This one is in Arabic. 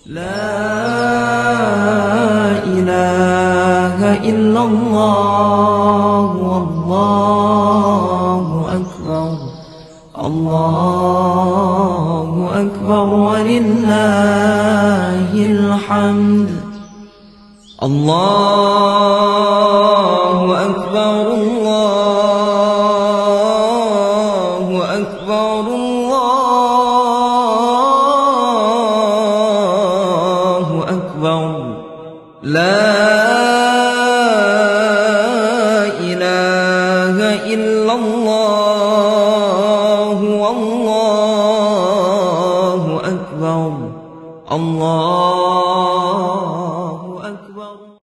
لا إله إلا الله والله أكبر الله أكبر ولله الحمد الله أكبر الله أكبر الله أكبر لا إله إلا الله